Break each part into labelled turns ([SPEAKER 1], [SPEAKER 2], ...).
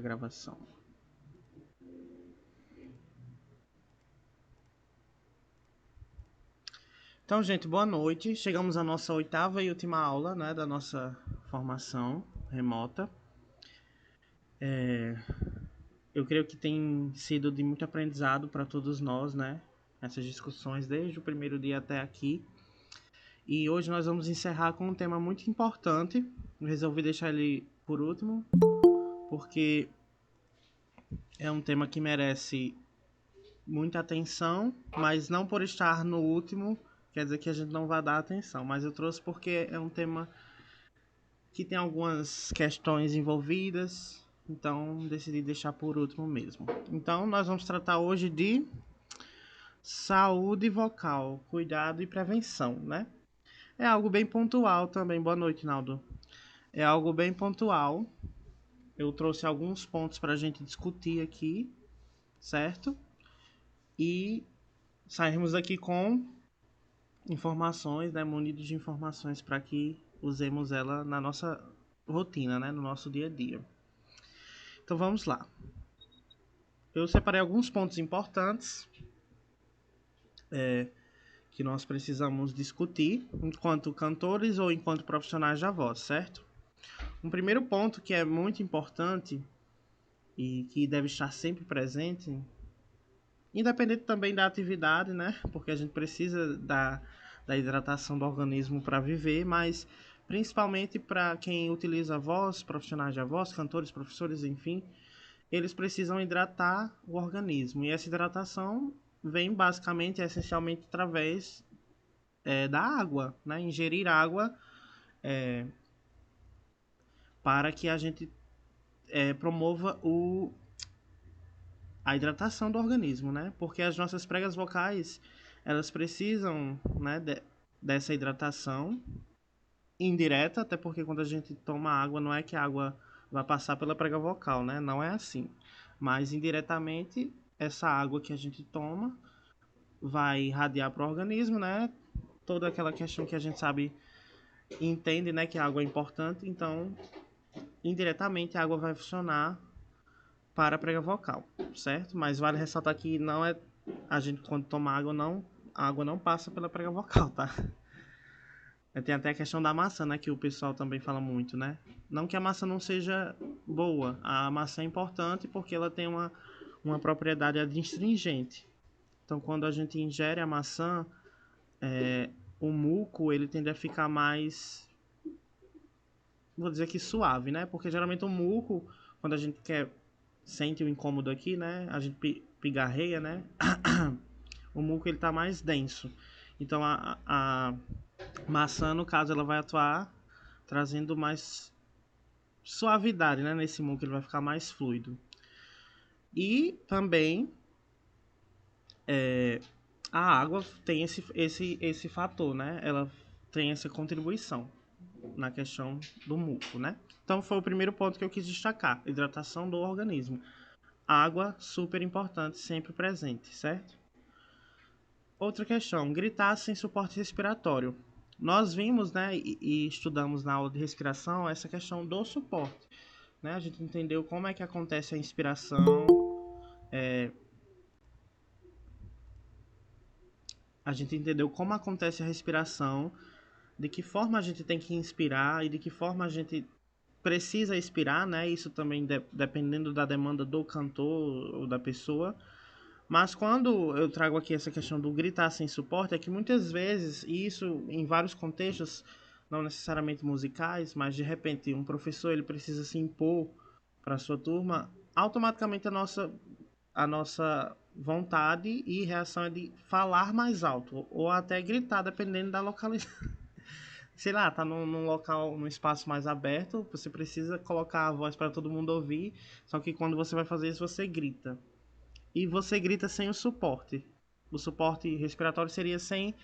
[SPEAKER 1] Gravação. Então, gente, boa noite. Chegamos à nossa 8ª e última aula, né, da nossa formação remota. Eu creio que tem sido de muito aprendizado para todos nós, né, essas discussões desde o primeiro dia até aqui. E hoje nós vamos encerrar com um tema muito importante. Eu resolvi deixar ele por último, porque é um tema que merece muita atenção, mas não por estar no último quer dizer que a gente não vai dar atenção, mas eu trouxe porque é um tema que tem algumas questões envolvidas, então decidi deixar por último mesmo. Então nós vamos tratar hoje de saúde vocal, cuidado e prevenção, né? É algo bem pontual também. Boa noite, Naldo. É algo bem pontual. Eu trouxe alguns pontos para a gente discutir aqui, certo? E sairmos daqui com informações, né, munidos de informações para que usemos ela na nossa rotina, né, no nosso dia a dia. Então vamos lá. Eu separei alguns pontos importantes que nós precisamos discutir enquanto cantores ou enquanto profissionais da voz, certo? Um primeiro ponto que é muito importante e que deve estar sempre presente, independente também da atividade, né? Porque a gente precisa da hidratação do organismo para viver, mas principalmente para quem utiliza a voz, profissionais da voz, cantores, professores, enfim, eles precisam hidratar o organismo. E essa hidratação vem basicamente, essencialmente, através da água, né? Ingerir água para que a gente promova a hidratação do organismo, né? Porque as nossas pregas vocais, elas precisam, né, dessa hidratação indireta, até porque quando a gente toma água, não é que a água vai passar pela prega vocal, né? Não é assim. Mas indiretamente, essa água que a gente toma vai irradiar para o organismo, né? Toda aquela questão que a gente sabe, entende, né, que a água é importante, então indiretamente a água vai funcionar para a prega vocal, certo? Mas vale ressaltar que não é a gente quando toma água não, a água não passa pela prega vocal, tá? Tem até a questão da maçã, né, que o pessoal também fala muito, né? Não que a maçã não seja boa, a maçã é importante porque ela tem uma propriedade adstringente. Então, quando a gente ingere a maçã, o muco ele tende a ficar mais, vou dizer que suave, né? Porque geralmente o muco, quando a gente sente o incômodo aqui, né? A gente pigarreia, né? O muco ele tá mais denso. Então a maçã, no caso, ela vai atuar trazendo mais suavidade, né? Nesse muco ele vai ficar mais fluido. E também a água tem esse fator, né? Ela tem essa contribuição na questão do muco, né? Então foi o primeiro ponto que eu quis destacar, hidratação do organismo. Água, super importante, sempre presente, certo? Outra questão, gritar sem suporte respiratório. Nós vimos, né, e estudamos na aula de respiração essa questão do suporte, né? A gente entendeu como é que acontece a inspiração, a gente entendeu como acontece a respiração, de que forma a gente tem que inspirar e de que forma a gente precisa expirar, né? Isso também dependendo da demanda do cantor ou da pessoa. Mas quando eu trago aqui essa questão do gritar sem suporte, é que muitas vezes, e isso em vários contextos, não necessariamente musicais, mas de repente um professor ele precisa se impor para a sua turma, automaticamente a nossa vontade e reação é de falar mais alto, ou até gritar, dependendo da localidade. Sei lá, tá num local, num espaço mais aberto, você precisa colocar a voz para todo mundo ouvir, só que quando você vai fazer isso, você grita. E você grita sem o suporte. O suporte respiratório seria sem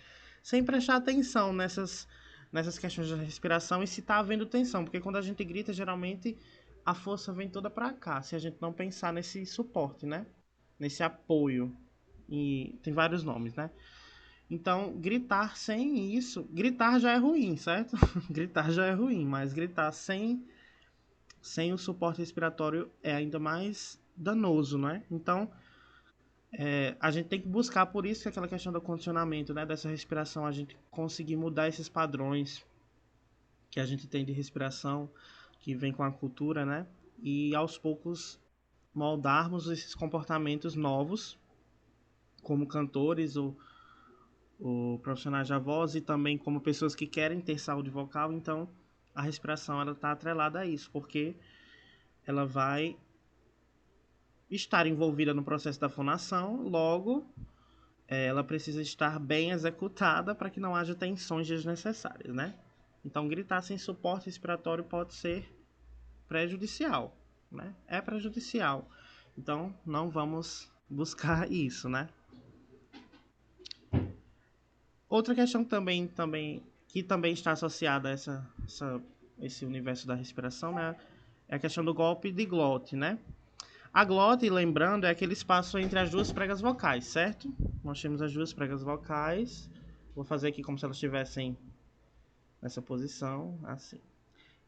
[SPEAKER 1] prestar atenção nessas questões de respiração e se tá havendo tensão, porque quando a gente grita, geralmente a força vem toda para cá, se a gente não pensar nesse suporte, né? Nesse apoio. E tem vários nomes, né? Então, gritar sem isso, gritar já é ruim, certo? Gritar já é ruim, mas gritar sem o suporte respiratório é ainda mais danoso, né? Então, a gente tem que buscar, por isso que aquela questão do condicionamento, né, dessa respiração, a gente conseguir mudar esses padrões que a gente tem de respiração, que vem com a cultura, né? E aos poucos moldarmos esses comportamentos novos, como cantores ou profissionais da voz, e também como pessoas que querem ter saúde vocal. Então, a respiração ela está atrelada a isso, porque ela vai estar envolvida no processo da fonação, logo ela precisa estar bem executada para que não haja tensões desnecessárias, né? Então, gritar sem suporte respiratório pode ser prejudicial, né? É prejudicial. Então, não vamos buscar isso, né? Outra questão que também está associada a esse universo da respiração, né? É a questão do golpe de glote, né? A glote, lembrando, é aquele espaço entre as duas pregas vocais, certo? Nós temos as duas pregas vocais. Vou fazer aqui como se elas estivessem nessa posição, assim.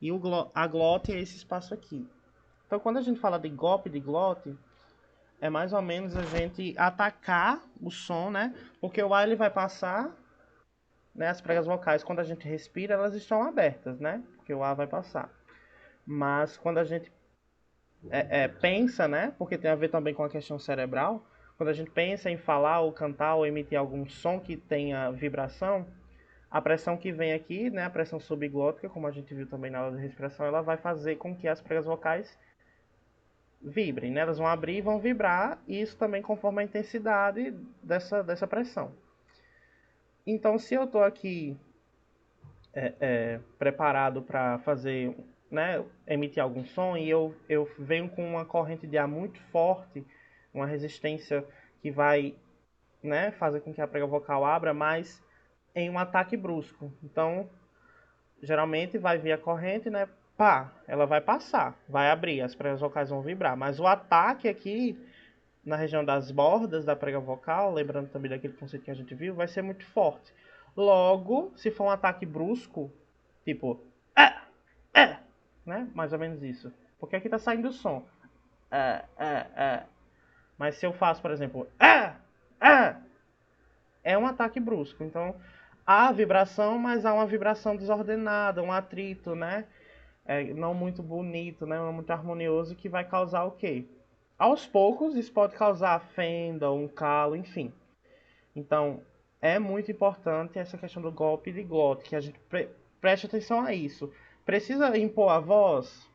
[SPEAKER 1] E a glote é esse espaço aqui. Então, quando a gente fala de golpe de glote, é mais ou menos a gente atacar o som, né? Porque o ar ele vai passar, né? As pregas vocais, quando a gente respira, elas estão abertas, né? Porque o ar vai passar. Mas quando a gente pensa, né? Porque tem a ver também com a questão cerebral. Quando a gente pensa em falar ou cantar ou emitir algum som que tenha vibração, a pressão que vem aqui, né? A pressão subglótica, como a gente viu também na aula de respiração, ela vai fazer com que as pregas vocais vibrem, né? Elas vão abrir e vão vibrar, e isso também conforme a intensidade dessa pressão. Então, se eu estou aqui preparado para fazer, né, emitir algum som, e eu venho com uma corrente de ar muito forte, uma resistência que vai, né, fazer com que a prega vocal abra, mas em um ataque brusco. Então, geralmente vai vir a corrente, né, pá, ela vai passar, vai abrir, as pregas vocais vão vibrar, mas o ataque aqui na região das bordas da prega vocal, lembrando também daquele conceito que a gente viu, vai ser muito forte. Logo, se for um ataque brusco, tipo, né? Mais ou menos isso. Porque aqui tá saindo o som. Mas se eu faço, por exemplo, é um ataque brusco. Então, há vibração, mas há uma vibração desordenada, um atrito, né? Não muito bonito, né? Não muito harmonioso, que vai causar o quê? Aos poucos, isso pode causar fenda, um calo, enfim. Então, é muito importante essa questão do golpe de glote, que a gente preste atenção a isso. Precisa impor a voz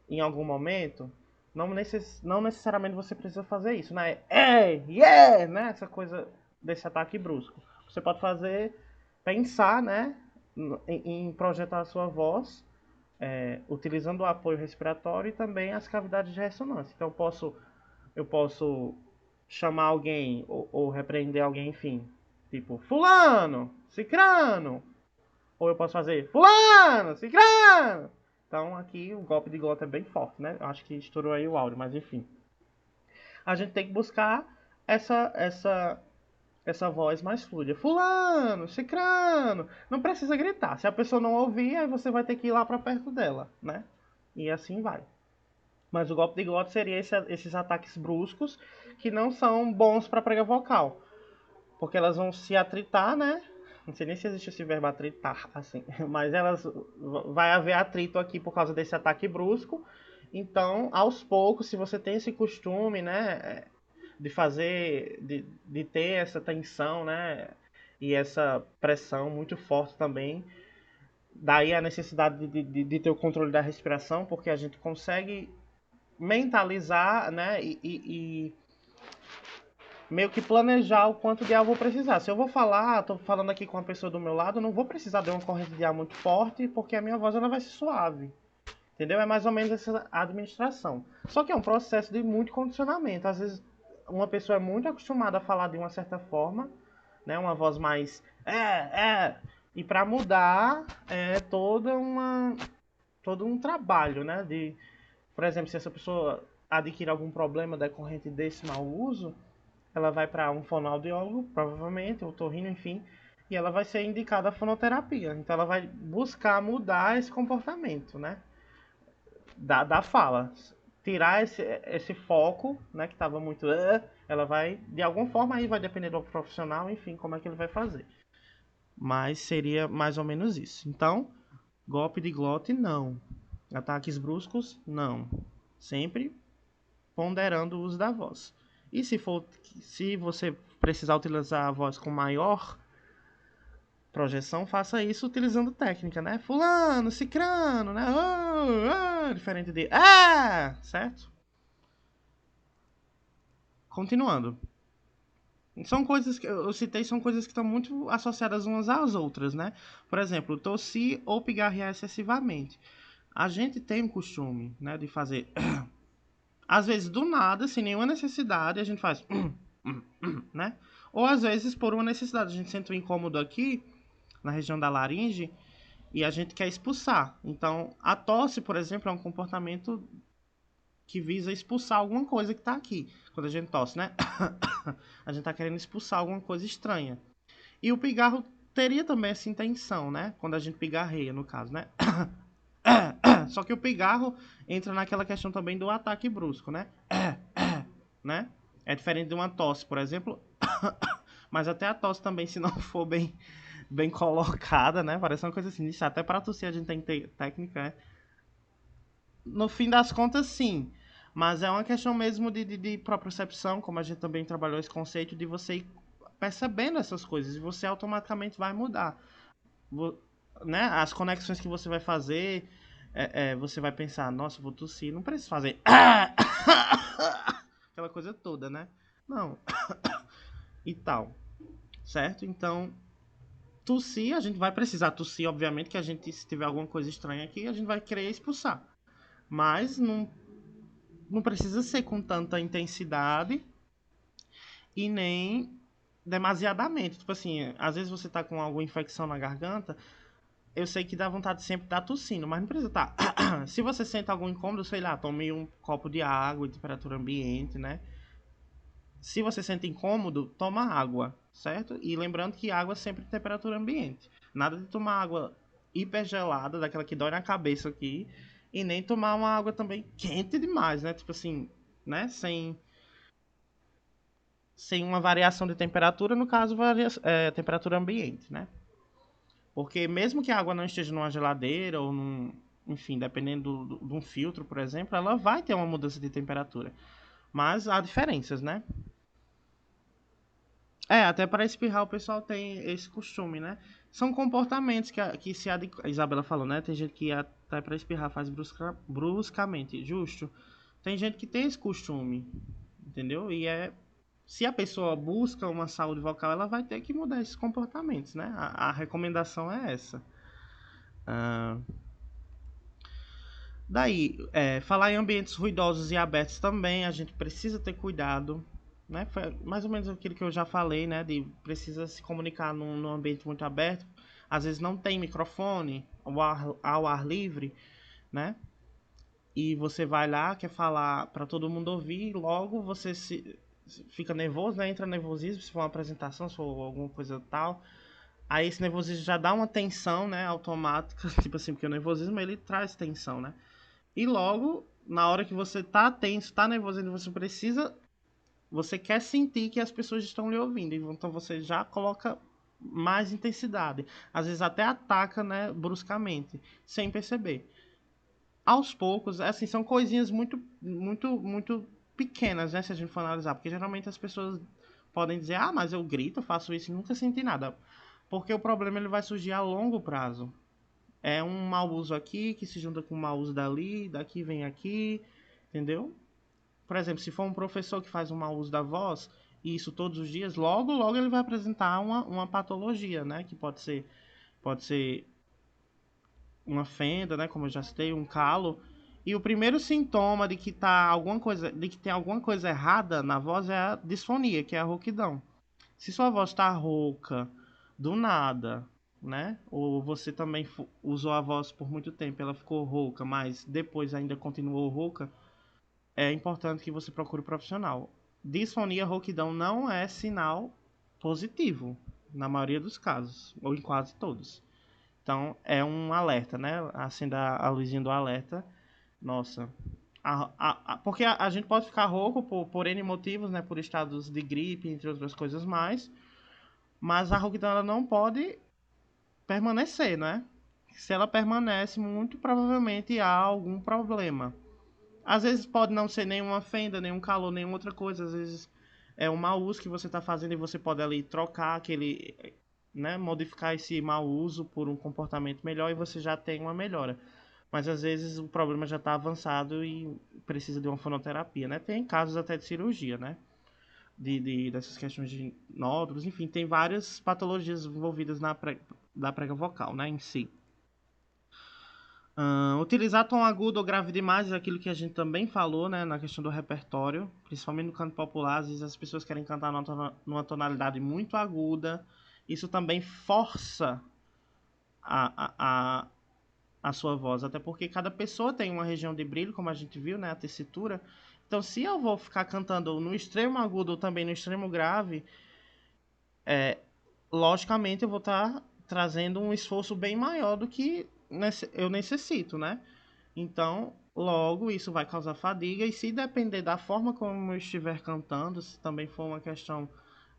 [SPEAKER 1] em algum momento? Não necessariamente você precisa fazer isso, né? Yeah, né? Essa coisa desse ataque brusco. Você pode fazer, pensar, né? Em projetar a sua voz, utilizando o apoio respiratório e também as cavidades de ressonância. Então, eu posso chamar alguém ou repreender alguém, enfim. Tipo, fulano, cicrano. Ou eu posso fazer fulano, cicrano. Então aqui o golpe de glota é bem forte, né? Eu acho que estourou aí o áudio, mas enfim. A gente tem que buscar essa voz mais fluida. Fulano, cicrano. Não precisa gritar. Se a pessoa não ouvir, aí você vai ter que ir lá para perto dela, né? E assim vai. Mas o golpe de glota seria esses ataques bruscos que não são bons para prega vocal. Porque elas vão se atritar, né? Não sei nem se existe esse verbo atritar, assim. Mas vai haver atrito aqui por causa desse ataque brusco. Então, aos poucos, se você tem esse costume, né? De fazer, de ter essa tensão, né? E essa pressão muito forte também. Daí a necessidade de ter o controle da respiração, porque a gente consegue mentalizar, né? E meio que planejar o quanto de ar eu vou precisar. Se eu vou falar, tô falando aqui com uma pessoa do meu lado, eu não vou precisar de uma corrente de ar muito forte, porque a minha voz ela vai ser suave. Entendeu? É mais ou menos essa administração. Só que é um processo de muito condicionamento. Às vezes uma pessoa é muito acostumada a falar de uma certa forma, né, uma voz mais e para mudar é todo um trabalho, né, de, por exemplo, se essa pessoa adquire algum problema decorrente desse mau uso, ela vai para um fonoaudiólogo, provavelmente, ou otorrino, enfim, e ela vai ser indicada a fonoterapia. Então ela vai buscar mudar esse comportamento, né? da fala. Tirar esse foco, né, que estava muito... ela vai, de alguma forma, aí vai depender do profissional, enfim, como é que ele vai fazer. Mas seria mais ou menos isso. Então, golpe de glote, não. Ataques bruscos, não. Sempre ponderando o uso da voz. E se você precisar utilizar a voz com maior projeção, faça isso utilizando técnica, né? Fulano, cicrano, né? Diferente de certo? Continuando. São coisas que eu citei, são coisas que estão muito associadas umas às outras, né? Por exemplo, tossir ou pigarrear excessivamente. A gente tem o costume, né, de fazer, às vezes do nada, sem nenhuma necessidade, a gente faz, né? Ou às vezes por uma necessidade, a gente sente um incômodo aqui na região da laringe e a gente quer expulsar. Então, a tosse, por exemplo, é um comportamento que visa expulsar alguma coisa que está aqui. Quando a gente tosse, né? A gente está querendo expulsar alguma coisa estranha. E o pigarro teria também essa intenção, né? Quando a gente pigarreia, no caso, né? Só que o pigarro entra naquela questão também do ataque brusco, né? Né? É diferente de uma tosse, por exemplo. Mas até a tosse também, se não for bem colocada, né? Parece uma coisa assim. Isso até para tossir a gente tem técnica, né? No fim das contas, sim. Mas é uma questão mesmo de propriocepção, como a gente também trabalhou esse conceito de você ir percebendo essas coisas e você automaticamente vai mudar. Né? As conexões que você vai fazer, você vai pensar, nossa, vou tossir, não preciso fazer aquela coisa toda, né? Não. E tal, certo? Então, tossir, a gente vai precisar tossir, obviamente, que a gente, se tiver alguma coisa estranha aqui, a gente vai querer expulsar. Mas não precisa ser com tanta intensidade e nem demasiadamente. Tipo assim, às vezes você tá com alguma infecção na garganta, eu sei que dá vontade de sempre estar tossindo, mas não precisa estar. Se você sente algum incômodo, sei lá, tome um copo de água em temperatura ambiente, né? Se você sente incômodo, toma água, certo? E lembrando que água é sempre em temperatura ambiente. Nada de tomar água hipergelada, daquela que dói na cabeça aqui, e nem tomar uma água também quente demais, né? Tipo assim, né? Sem uma variação de temperatura, no caso, temperatura ambiente, né? Porque mesmo que a água não esteja numa geladeira ou enfim, dependendo de um filtro, por exemplo, ela vai ter uma mudança de temperatura. Mas há diferenças, né? Até para espirrar o pessoal tem esse costume, né? São comportamentos que se a Isabela falou, né? Tem gente que até para espirrar faz bruscamente, justo. Tem gente que tem esse costume, entendeu? Se a pessoa busca uma saúde vocal, ela vai ter que mudar esses comportamentos, né? A recomendação é essa. Ah, daí, falar em ambientes ruidosos e abertos também, a gente precisa ter cuidado, né? Foi mais ou menos aquilo que eu já falei, né? De precisa se comunicar num ambiente muito aberto. Às vezes não tem microfone ao ar livre, né? E você vai lá, quer falar para todo mundo ouvir, logo você fica nervoso, né? Entra nervosismo, se for uma apresentação, se for alguma coisa tal. Aí esse nervosismo já dá uma tensão, né? Automática, tipo assim, porque o nervosismo ele traz tensão, né? E logo, na hora que você tá tenso, tá nervoso, você quer sentir que as pessoas estão lhe ouvindo. Então você já coloca mais intensidade. Às vezes até ataca, né, bruscamente, sem perceber. Aos poucos, assim, são coisinhas muito pequenas, né, se a gente for analisar. Porque geralmente as pessoas podem dizer, mas eu grito, eu faço isso e nunca senti nada. Porque o problema ele vai surgir a longo prazo. É um mau uso aqui que se junta com um mau uso dali, daqui vem aqui, entendeu? Por exemplo, se for um professor que faz um mau uso da voz, e isso todos os dias, logo ele vai apresentar uma patologia, né? Que pode ser uma fenda, né? Como eu já citei, um calo. E o primeiro sintoma de que tem alguma coisa errada na voz é a disfonia, que é a rouquidão. Se sua voz está rouca, do nada, né? Ou você também usou a voz por muito tempo, ela ficou rouca, mas depois ainda continuou rouca, é importante que você procure um profissional. Disfonia, rouquidão não é sinal positivo, na maioria dos casos, ou em quase todos. Então, é um alerta, né? Acenda a luzinha do alerta Nossa. Porque a gente pode ficar rouco por N motivos, né? Por estados de gripe, entre outras coisas mais. Mas a rouquidão ela não pode permanecer, né? Se ela permanece, muito provavelmente há algum problema. Às vezes pode não ser nenhuma fenda, nenhum calor, nenhuma outra coisa. Às vezes é um mau uso que você está fazendo e você pode ali trocar aquele, né, modificar esse mau uso por um comportamento melhor e você já tem uma melhora. Mas às vezes o problema já está avançado e precisa de uma fonoterapia, né? Tem casos até de cirurgia, né? Dessas questões de nódulos, enfim, tem várias patologias envolvidas da prega vocal, né, em si. Utilizar tom agudo ou grave demais é aquilo que a gente também falou, né, na questão do repertório, principalmente no canto popular. Às vezes as pessoas querem cantar numa tonalidade muito aguda. Isso também força a, a, a, a sua voz, até porque cada pessoa tem uma região de brilho, como a gente viu, né, a tessitura. Então, se eu vou ficar cantando no extremo agudo ou também no extremo grave, logicamente eu vou estar trazendo um esforço bem maior do que eu necessito, né? Então, logo isso vai causar fadiga e se depender da forma como eu estiver cantando, se também for uma questão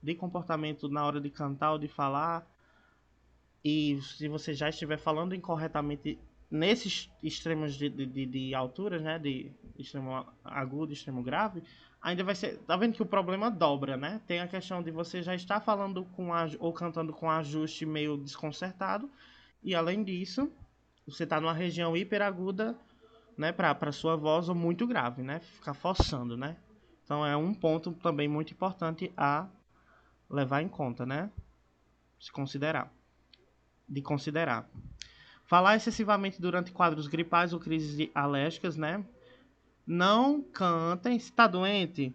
[SPEAKER 1] de comportamento na hora de cantar ou de falar, e se você já estiver falando incorretamente nesses extremos de alturas, né? De extremo agudo, extremo grave, ainda vai ser. Tá vendo que o problema dobra, né? Tem a questão de você já estar falando ou cantando com ajuste meio desconcertado, e além disso, você está numa região hiperaguda, né? Para sua voz ou muito grave, né? Ficar forçando, né? Então é um ponto também muito importante a levar em conta, né? Se considerar. De considerar. Falar excessivamente durante quadros gripais ou crises alérgicas, né? Não cantem. Se está doente,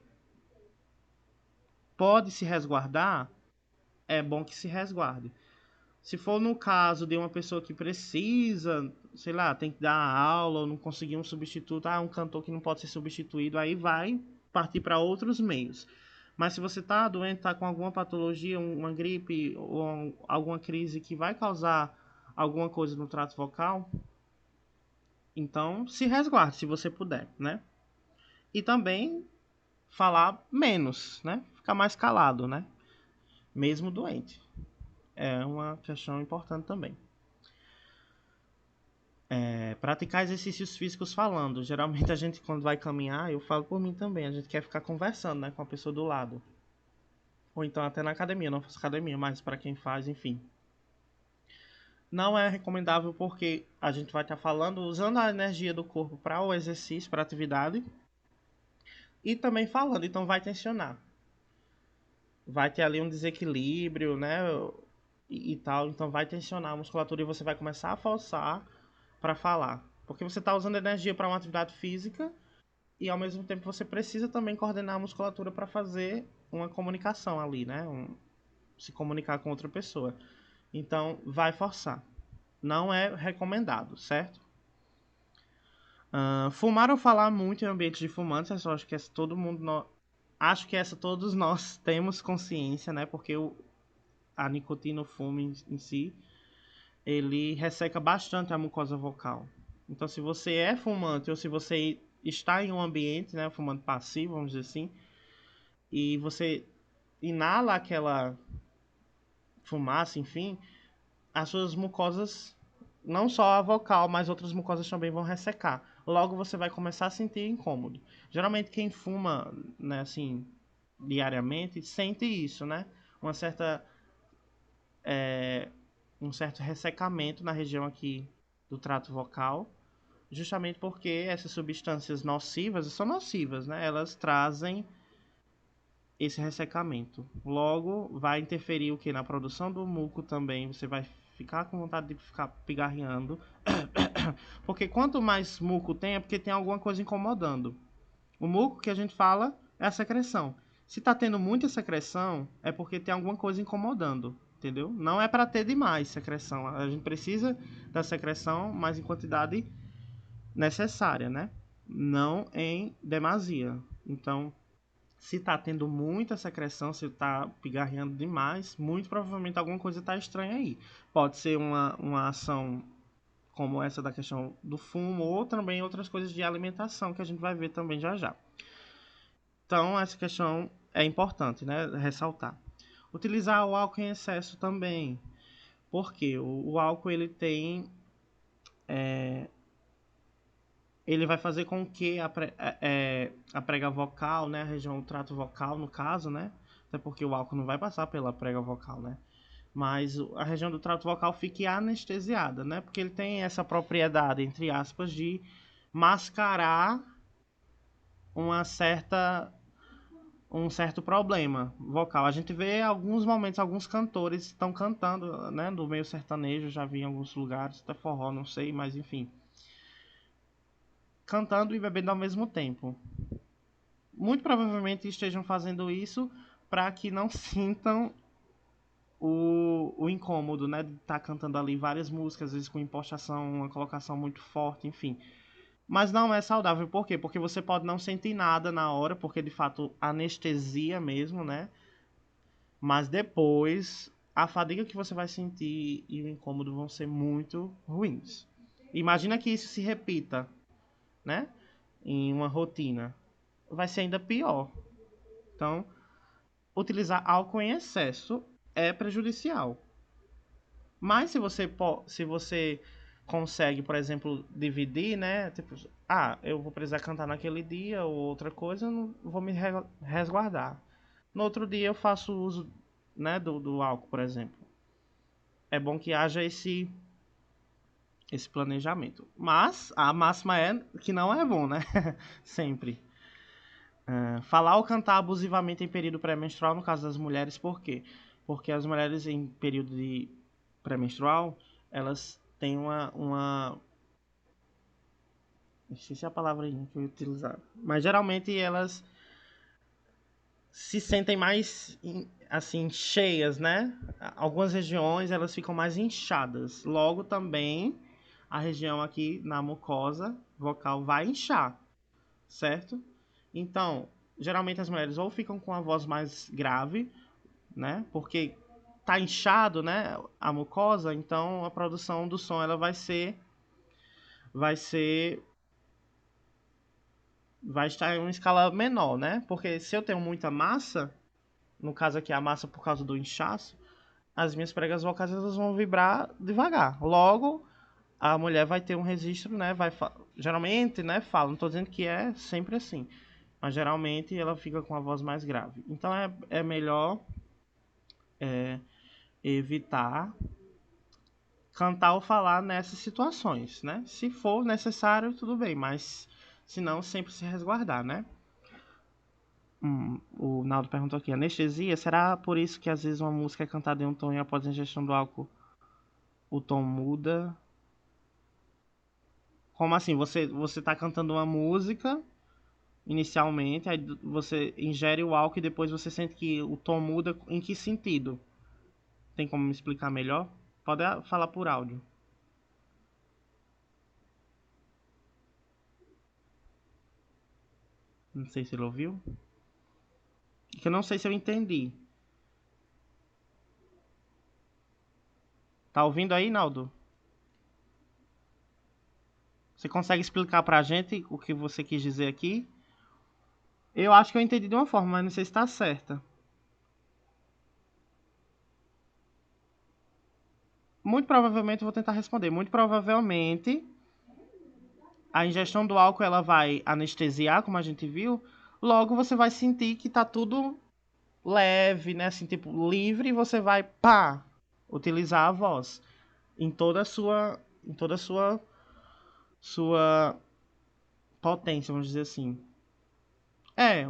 [SPEAKER 1] pode se resguardar. É bom que se resguarde. Se for no caso de uma pessoa que precisa, sei lá, tem que dar aula ou não conseguir um substituto, um cantor que não pode ser substituído, aí vai partir para outros meios. Mas se você está doente, está com alguma patologia, uma gripe ou alguma crise que vai causar alguma coisa no trato vocal, então se resguarde se você puder, né? E também falar menos, né? Ficar mais calado, né? Mesmo doente. É uma questão importante também. Praticar exercícios físicos falando. Geralmente a gente quando vai caminhar, eu falo por mim também, a gente quer ficar conversando, né, com a pessoa do lado. Ou então até na academia, eu não faço academia, mas para quem faz, enfim. Não é recomendável porque a gente vai estar falando, usando a energia do corpo para o exercício, para a atividade, e também falando, então vai tensionar. Vai ter ali um desequilíbrio, né, e tal, então vai tensionar a musculatura e você vai começar a forçar para falar. Porque você está usando energia para uma atividade física e ao mesmo tempo você precisa também coordenar a musculatura para fazer uma comunicação ali, né? Se comunicar com outra pessoa. Então, vai forçar. Não é recomendado, certo? Fumar ou falar muito em ambientes de fumantes, eu acho que essa todo mundo acho que essa todos nós temos consciência, né? Porque a nicotina, o fumo em si, ele resseca bastante a mucosa vocal. Então, se você é fumante ou se você está em um ambiente, né, fumante passivo, vamos dizer assim, e você inala aquela fumaça, enfim, as suas mucosas, não só a vocal, mas outras mucosas também vão ressecar. Logo você vai começar a sentir incômodo. Geralmente quem fuma, né, assim, diariamente, sente isso, né? Uma certa um certo ressecamento na região aqui do trato vocal, justamente porque essas substâncias nocivas são nocivas, né? Elas trazem esse ressecamento. Logo, vai interferir o que? Na produção do muco também. Você vai ficar com vontade de ficar pigarreando. Porque quanto mais muco tem, é porque tem alguma coisa incomodando. O muco que a gente fala é a secreção. Se está tendo muita secreção, é porque tem alguma coisa incomodando, entendeu? Não é para ter demais secreção. A gente precisa da secreção, mas em quantidade necessária, né? Não em demasia. Então, se está tendo muita secreção, se está pigarreando demais, muito provavelmente alguma coisa está estranha aí. Pode ser uma ação como essa da questão do fumo, ou também outras coisas de alimentação que a gente vai ver também já já. Então, essa questão é importante, né, ressaltar. Utilizar o álcool em excesso também, porque o álcool ele tem, ele vai fazer com que a prega vocal, né, a região do trato vocal, no caso, né, até porque o álcool não vai passar pela prega vocal, né, mas a região do trato vocal fique anestesiada, né, porque ele tem essa propriedade, entre aspas, de mascarar uma certa um certo problema vocal. A gente vê alguns momentos, alguns cantores estão cantando, né, do meio sertanejo, já vi em alguns lugares, até forró, não sei, mas enfim, cantando e bebendo ao mesmo tempo. Muito provavelmente estejam fazendo isso para que não sintam o incômodo, né, de estar cantando ali várias músicas, às vezes com impostação, uma colocação muito forte, enfim. Mas não é saudável, por quê? Porque você pode não sentir nada na hora, porque de fato anestesia mesmo, né? Mas depois, a fadiga que você vai sentir e o incômodo vão ser muito ruins. Imagina que isso se repita, né? Em uma rotina. Vai ser ainda pior. Então, utilizar álcool em excesso é prejudicial. Mas se você consegue, por exemplo, dividir, né? Tipo, eu vou precisar cantar naquele dia ou outra coisa, eu não vou me resguardar. No outro dia eu faço uso, né, do álcool, por exemplo. É bom que haja esse planejamento. Mas a máxima é que não é bom, né? Sempre. Falar ou cantar abusivamente em período pré-menstrual, no caso das mulheres, por quê? Porque as mulheres em período de pré-menstrual, elas têm uma. Esqueci a palavra aí que eu ia utilizar. Mas geralmente elas se sentem mais assim cheias, né? Algumas regiões elas ficam mais inchadas. Logo também a região aqui na mucosa vocal vai inchar, certo? Então, geralmente as mulheres ou ficam com a voz mais grave, né? Porque tá inchado, né, a mucosa, então a produção do som ela vai ser vai estar em uma escala menor, né? Porque se eu tenho muita massa, no caso aqui a massa por causa do inchaço, as minhas pregas vocais elas vão vibrar devagar. Logo, a mulher vai ter um registro, né? Geralmente, né? Fala, não estou dizendo que é sempre assim, mas geralmente ela fica com a voz mais grave. Então é melhor evitar cantar ou falar nessas situações, né? Se for necessário, tudo bem, mas se não, sempre se resguardar, né? O Naldo perguntou aqui, anestesia? Será por isso que às vezes uma música é cantada em um tom e após a ingestão do álcool o tom muda? Como assim? Você tá cantando uma música inicialmente, aí você ingere o álcool e depois você sente que o tom muda. Em que sentido? Tem como me explicar melhor? Pode falar por áudio. Não sei se ele ouviu. Que eu não sei se eu entendi. Tá ouvindo aí, Naldo? Você consegue explicar pra gente o que você quis dizer aqui? Eu acho que eu entendi de uma forma, mas não sei se tá certa. Muito provavelmente eu vou tentar responder. Muito provavelmente a ingestão do álcool ela vai anestesiar, como a gente viu. Logo você vai sentir que tá tudo leve, né? Assim, tipo, livre e você vai, pá, utilizar a voz em toda a sua potência, vamos dizer assim.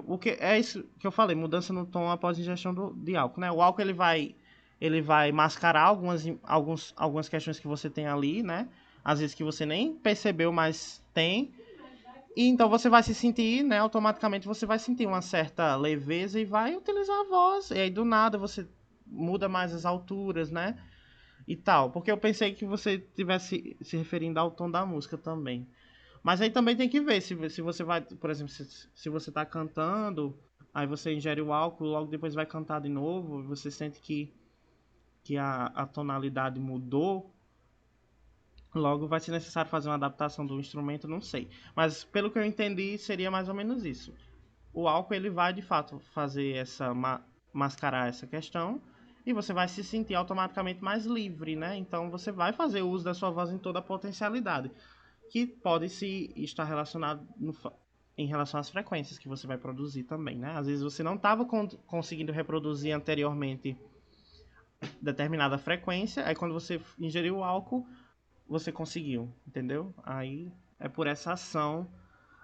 [SPEAKER 1] O que é isso que eu falei, mudança no tom após ingestão de álcool, né? O álcool ele vai mascarar algumas questões que você tem ali, né? Às vezes que você nem percebeu, mas tem. E então você vai se sentir, né? Automaticamente você vai sentir uma certa leveza e vai utilizar a voz. E aí do nada você muda mais as alturas, né? E tal. Porque eu pensei que você tivesse se referindo ao tom da música também. Mas aí também tem que ver se você vai, por exemplo, se você tá cantando, aí você ingere o álcool, logo depois vai cantar de novo, você sente que a tonalidade mudou, Logo, vai ser necessário fazer uma adaptação do instrumento, não sei. Mas pelo que eu entendi, seria mais ou menos isso. O álcool ele vai de fato fazer essa mascarar essa questão e você vai se sentir automaticamente mais livre, né? Então você vai fazer uso da sua voz em toda a potencialidade, que pode se estar relacionado em relação às frequências que você vai produzir também, né? Às vezes você não estava conseguindo reproduzir anteriormente determinada frequência, aí quando você ingeriu o álcool, você conseguiu, entendeu? Aí é por essa ação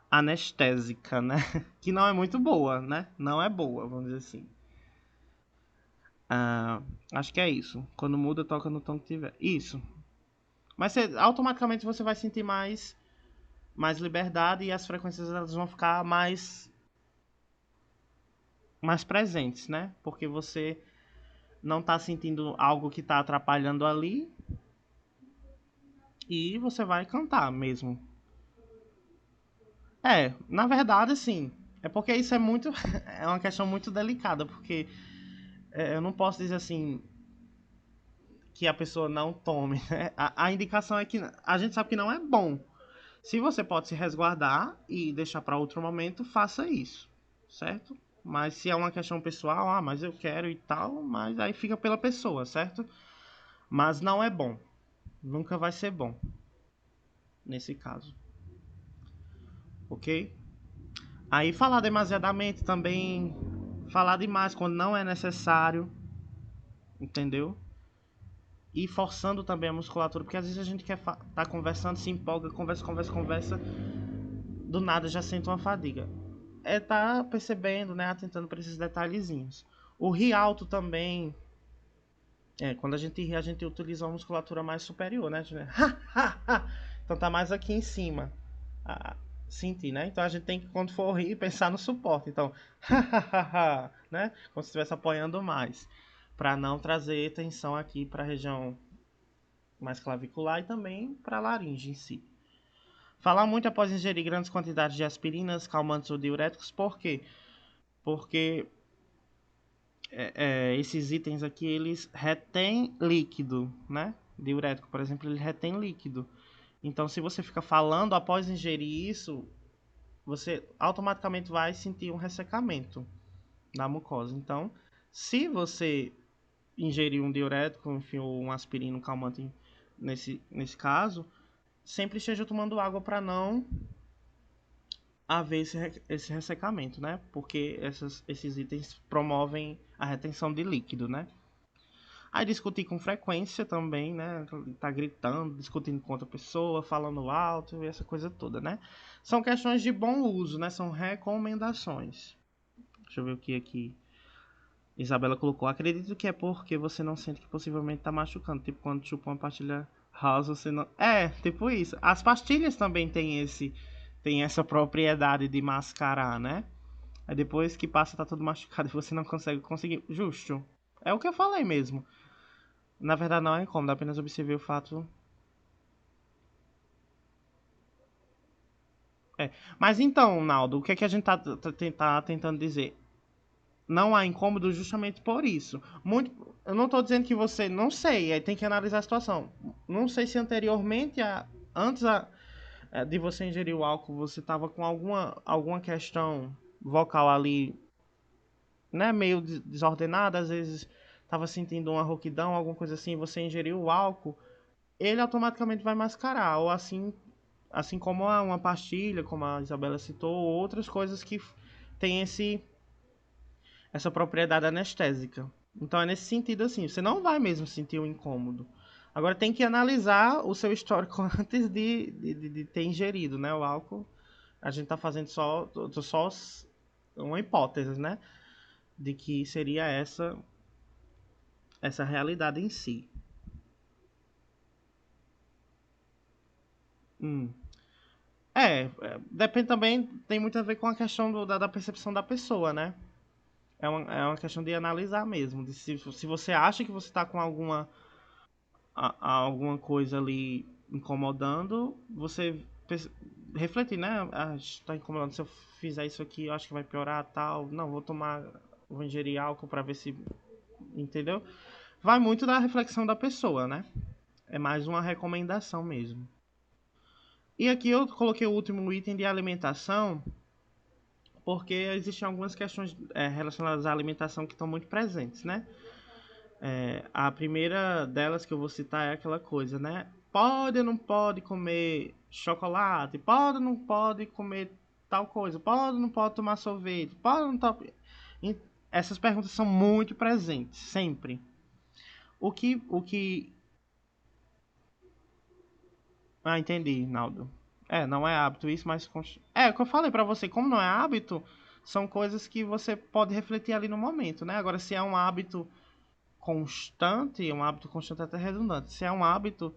[SPEAKER 1] anestésica, né? Que não é muito boa, né? Não é boa, vamos dizer assim. Ah, acho que é isso. Quando muda, toca no tom que tiver. Isso. Mas automaticamente você vai sentir mais liberdade e as frequências elas vão ficar mais presentes, né? Porque você não está sentindo algo que está atrapalhando ali e você vai cantar mesmo. Na verdade, sim. É porque isso é muito. É uma questão muito delicada, porque eu não posso dizer assim que a pessoa não tome, né? A indicação é que a gente sabe que não é bom. Se você pode se resguardar e deixar para outro momento, faça isso, certo? Mas se é uma questão pessoal, mas eu quero e tal, mas aí fica pela pessoa, certo? Mas não é bom. Nunca vai ser bom nesse caso, ok? Aí falar demasiadamente também, falar demais quando não é necessário, entendeu? E forçando também a musculatura, porque às vezes a gente quer tá conversando, se empolga, conversa, do nada já sente uma fadiga. Tá percebendo, né, atentando para esses detalhezinhos. O ri alto também, quando a gente ri, a gente utiliza uma musculatura mais superior, né? Então tá mais aqui em cima. Ah, sentir, né? Então a gente tem que, quando for rir, pensar no suporte. Então, né? Como se estivesse apoiando mais. Para não trazer tensão aqui para a região mais clavicular e também para a laringe em si. Falar muito após ingerir grandes quantidades de aspirinas, calmantes ou diuréticos, por quê? Porque esses itens aqui, eles retêm líquido, né? Diurético, por exemplo, ele retém líquido. Então, se você fica falando após ingerir isso, você automaticamente vai sentir um ressecamento na mucosa. Então, se você ingerir um diurético, enfim, ou um aspirina, um calmante nesse caso, sempre esteja tomando água para não haver esse ressecamento, né? Porque esses itens promovem a retenção de líquido, né? Aí discutir com frequência também, né? Tá gritando, discutindo com outra pessoa, falando alto e essa coisa toda, né? São questões de bom uso, né? São recomendações. Deixa eu ver o que aqui Isabela colocou. Acredito que é porque você não sente que possivelmente tá machucando. Tipo, quando chupa uma pastilha house, você não... tipo isso. As pastilhas também tem essa propriedade de mascarar, né? Aí depois que passa tá tudo machucado e você não conseguir. Justo. É o que eu falei mesmo. Na verdade não é incômodo, apenas observei o fato. É. Mas então, Naldo, o que é que a gente tá tentando dizer? Não há incômodo justamente por isso. Eu não tô dizendo que você. Não sei, aí tem que analisar a situação. Não sei se anteriormente, antes de você ingerir o álcool, você tava com alguma questão vocal ali, né, meio desordenada, às vezes tava sentindo uma rouquidão, alguma coisa assim, você ingeriu o álcool, ele automaticamente vai mascarar, ou assim como uma pastilha, como a Isabela citou, ou outras coisas que tem essa propriedade anestésica. Então é nesse sentido assim, você não vai mesmo sentir o incômodo. Agora tem que analisar o seu histórico antes de ter ingerido, né, o álcool. A gente tá fazendo só uma hipótese, né, de que seria essa realidade em si. Hum. Depende também, tem muito a ver com a questão da percepção da pessoa, né? É uma questão de analisar mesmo. Se você acha que você está com alguma coisa ali incomodando, você refletir, né? Está incomodando. Se eu fizer isso aqui, eu acho que vai piorar, tal. Não, vou ingerir álcool para ver se. Entendeu? Vai muito da reflexão da pessoa, né? É mais uma recomendação mesmo. E aqui eu coloquei o último item de alimentação, porque existem algumas questões relacionadas à alimentação que estão muito presentes, né? A primeira delas que eu vou citar é aquela coisa, né? Pode ou não pode comer chocolate? Pode ou não pode comer tal coisa? Pode ou não pode tomar sorvete? Pode ou não pode... Essas perguntas são muito presentes, sempre. O que... Ah, entendi, Naldo. Não é hábito isso, mas... o que eu falei pra você, como não é hábito, são coisas que você pode refletir ali no momento, né? Agora, se é um hábito constante, um hábito constante é até redundante. Se é um hábito,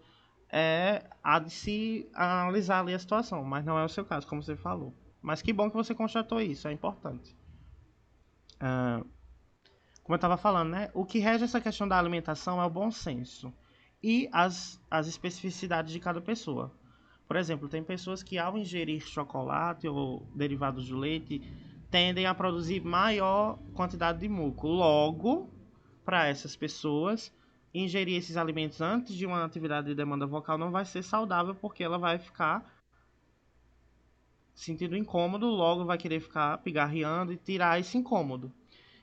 [SPEAKER 1] há de se analisar ali a situação, mas não é o seu caso, como você falou. Mas que bom que você constatou isso, é importante. Como eu estava falando, né? O que rege essa questão da alimentação é o bom senso e as especificidades de cada pessoa. Por exemplo, tem pessoas que ao ingerir chocolate ou derivados de leite tendem a produzir maior quantidade de muco. Logo, para essas pessoas, ingerir esses alimentos antes de uma atividade de demanda vocal não vai ser saudável porque ela vai ficar sentindo incômodo, logo vai querer ficar pigarreando e tirar esse incômodo.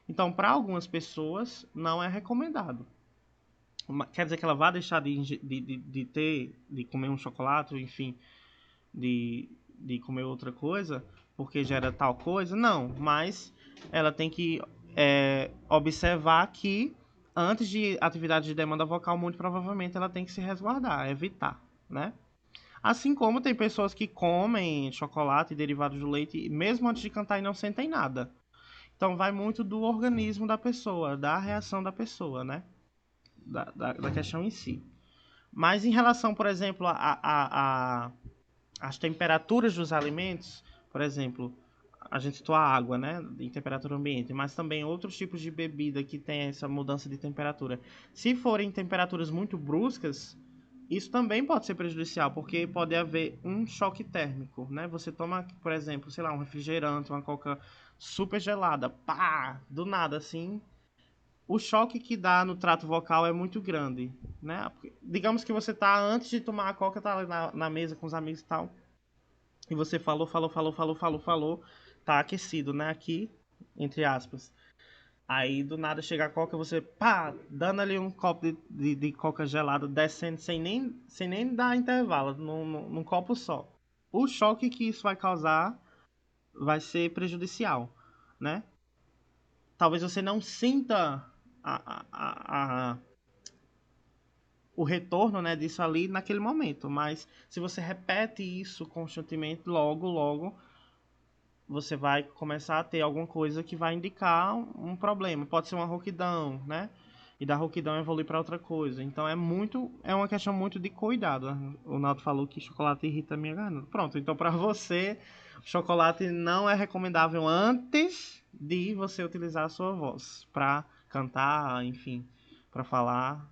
[SPEAKER 1] Então, para algumas pessoas, não é recomendado. Quer dizer que ela vai deixar de comer um chocolate, enfim, de comer outra coisa, porque gera tal coisa? Não, mas ela tem que observar que antes de atividade de demanda vocal, muito provavelmente ela tem que se resguardar, evitar, né? Assim como tem pessoas que comem chocolate e derivados do leite, mesmo antes de cantar e não sentem nada. Então vai muito do organismo da pessoa, da reação da pessoa, né? Da questão em si. Mas em relação, por exemplo, a as temperaturas dos alimentos, por exemplo, a gente citou a água, né, em temperatura ambiente, mas também outros tipos de bebida que tem essa mudança de temperatura. Se forem temperaturas muito bruscas, isso também pode ser prejudicial, porque pode haver um choque térmico, né? Você toma, por exemplo, sei lá, um refrigerante, uma coca super gelada, pá, do nada assim, o choque que dá no trato vocal é muito grande, né? Digamos que você tá antes de tomar a coca, tá na mesa com os amigos e tal, e você falou, tá aquecido, né? Aqui, entre aspas. Aí do nada chega a coca, você pá, dando ali um copo de coca gelada, descendo sem nem dar intervalo, num copo só. O choque que isso vai causar vai ser prejudicial, né? Talvez você não sinta a o retorno, né, disso ali naquele momento, mas se você repete isso constantemente, logo você vai começar a ter alguma coisa que vai indicar um problema. Pode ser uma rouquidão, né? E da rouquidão evoluir para outra coisa. Então é uma questão muito de cuidado. O Naldo falou que chocolate irrita a minha garganta. Pronto, então para você, chocolate não é recomendável antes de você utilizar a sua voz para cantar, enfim, para falar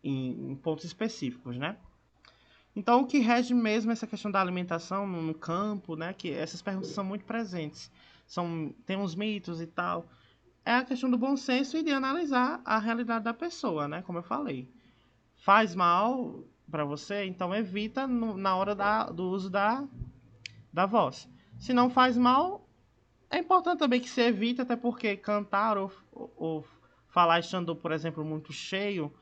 [SPEAKER 1] em pontos específicos, né? Então, o que rege mesmo essa questão da alimentação no campo, né? Que essas perguntas são muito presentes. Tem uns mitos e tal. É a questão do bom senso e de analisar a realidade da pessoa, né? Como eu falei. Faz mal para você, então evita na hora do uso da voz. Se não faz mal, é importante também que se evite, até porque cantar ou falar estando, por exemplo, muito cheio